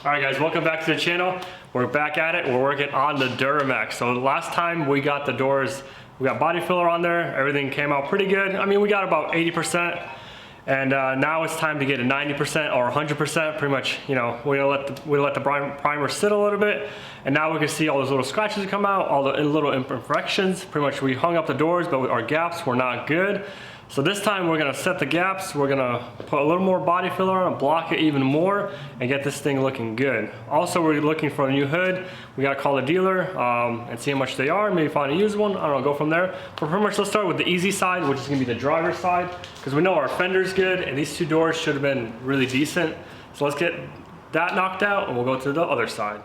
Alright guys, welcome back to the channel. We're back at it. We're working on the Duramax. So last time we got the doors, we got body filler on there. Everything came out pretty good. I mean, we got about 80%. And now it's time to get a 90% or 100%. Pretty much, you know, we let the primer sit a little bit. And now we can see all those little scratches come out, all the little imperfections. Pretty much we hung up the doors, but our gaps were not good. So this time we're gonna set the gaps, we're gonna put a little more body filler on, block it even more, and get this thing looking good. Also, we're looking for a new hood. We gotta call the dealer and see how much they are, maybe find a used one, I don't know, go from there. But pretty much let's start with the easy side, which is gonna be the driver's side, because we know our fender's good, and these two doors should have been really decent. So let's get that knocked out, and we'll go to the other side.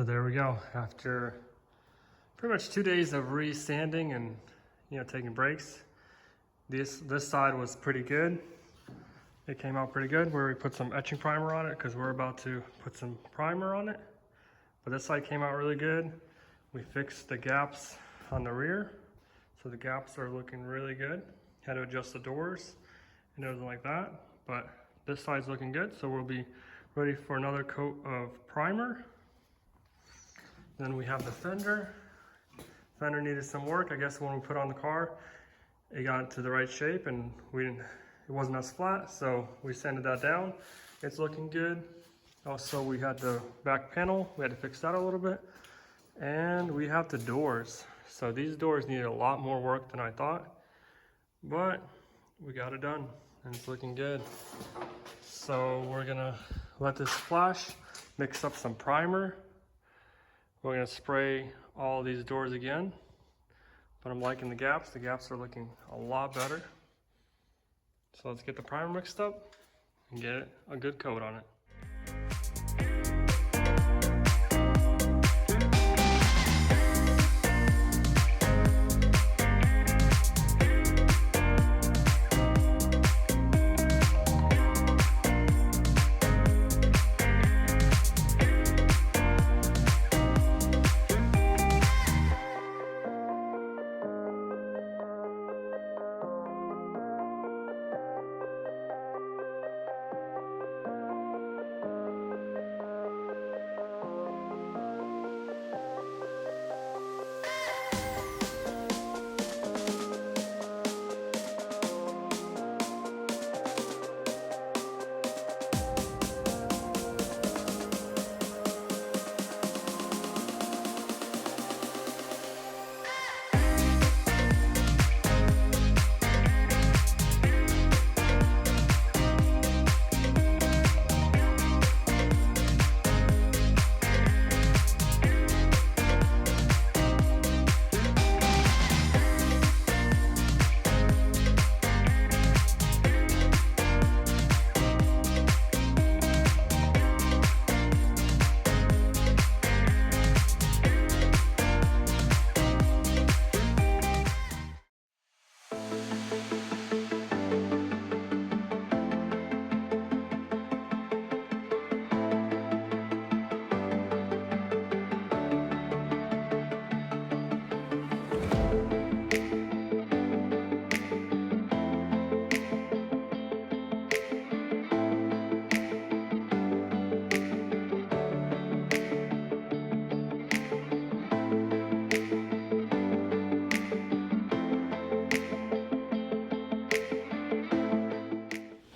there we go. After pretty much 2 days of re-sanding and taking breaks, this side was pretty good. It came out pretty good where we put some etching primer on it because we're about to put some primer on it. But this side came out really good. We fixed the gaps on the rear. So the gaps are looking really good. Had to adjust the doors and everything like that. But this side's looking good. So we'll be ready for another coat of primer. Then we have the fender. Fender needed some work. I guess when we put on the car, it got to the right shape and it wasn't as flat, so we sanded that down. It's looking good. Also, we had the back panel. We had to fix that a little bit. And we have the doors. So these doors needed a lot more work than I thought, but we got it done and it's looking good. So we're gonna let this flash, mix up some primer. We're gonna spray all these doors again, but I'm liking the gaps. The gaps are looking a lot better. So let's get the primer mixed up and get a good coat on it.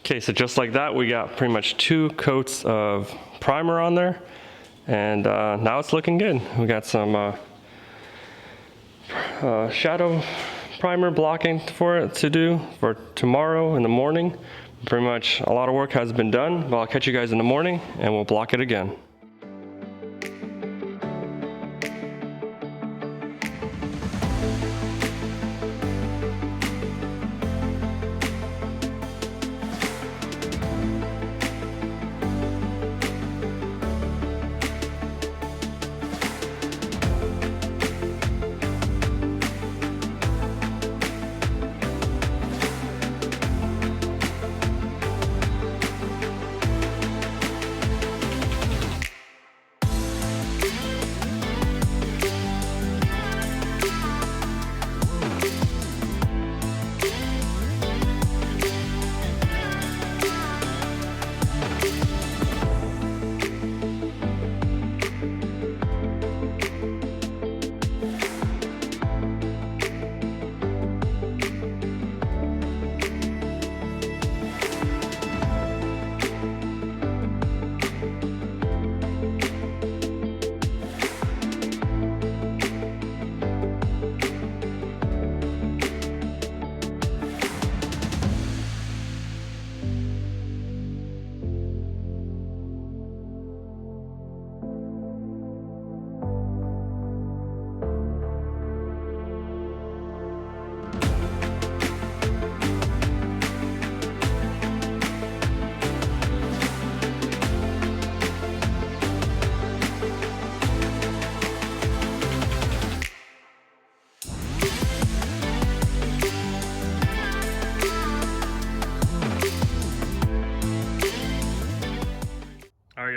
Okay, so just like that, we got pretty much 2 coats of primer on there, and now it's looking good. We got some shadow primer blocking for it to do for tomorrow in the morning. Pretty much a lot of work has been done, but I'll catch you guys in the morning and we'll block it again.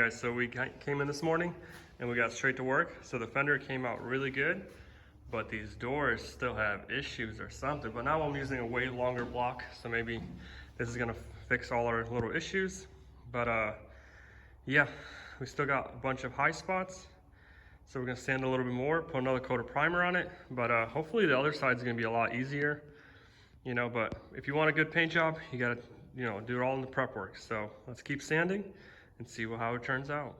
Alright guys, so we came in this morning and we got straight to work. So the fender came out really good, but these doors still have issues or something. But now I'm using a way longer block, so maybe this is gonna fix all our little issues. But yeah, we still got a bunch of high spots. So we're gonna sand a little bit more, put another coat of primer on it. But hopefully the other side's gonna be a lot easier. You know, but if you want a good paint job, you gotta, you know, do it all in the prep work. So let's keep sanding and see how it turns out.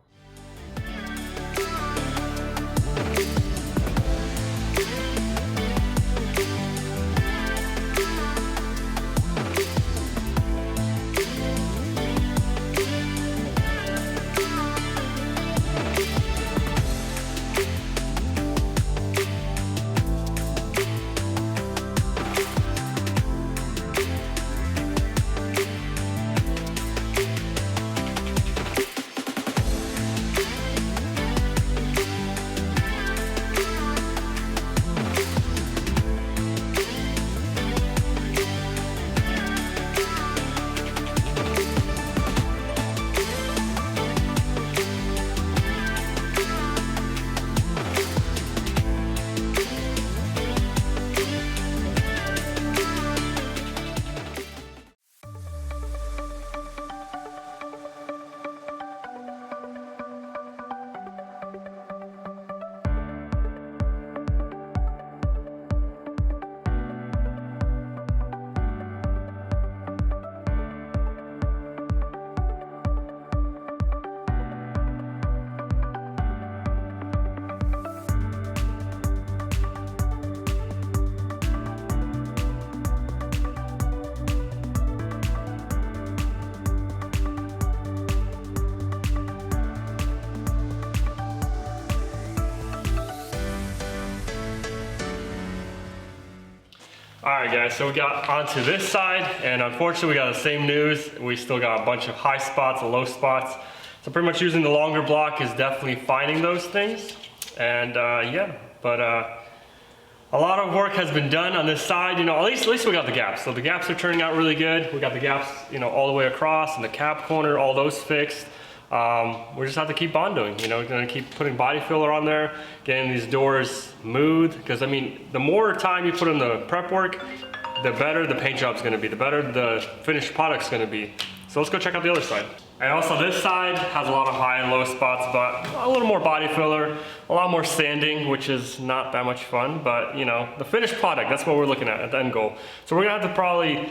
Alright guys, so we got onto this side, and unfortunately we got the same news. We still got a bunch of high spots and low spots. So pretty much using the longer block is definitely finding those things. And yeah, but a lot of work has been done on this side. You know, at least we got the gaps. So the gaps are turning out really good. We got the gaps, you know, all the way across, and the cap corner, all those fixed. We just have to keep on doing, you know, we're gonna keep putting body filler on there, getting these doors smooth, because I mean, the more time you put in the prep work, the better the paint job's gonna be, the better the finished product's gonna be. So let's go check out the other side. And also this side has a lot of high and low spots, but a little more body filler, a lot more sanding, which is not that much fun, but you know, the finished product, that's what we're looking at the end goal. So we're gonna have to probably,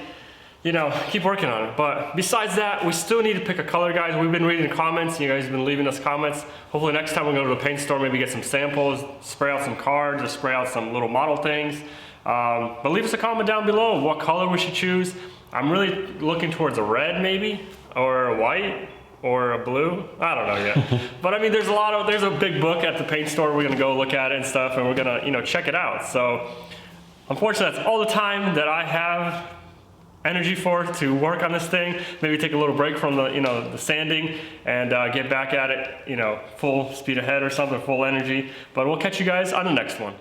you know, keep working on it. But besides that, we still need to pick a color, guys. We've been reading the comments. You guys have been leaving us comments. Hopefully next time we go to the paint store, maybe get some samples, spray out some cards, or spray out some little model things. But leave us a comment down below what color we should choose. I'm really looking towards a red maybe, or a white, or a blue. I don't know yet. But I mean, there's a big book at the paint store. We're gonna go look at it and stuff, and we're gonna, you know, check it out. So unfortunately, that's all the time that I have energy for to work on this thing. Maybe take a little break from the, you know, the sanding, and get back at it, you know, full speed ahead or something, full energy. But we'll catch you guys on the next one.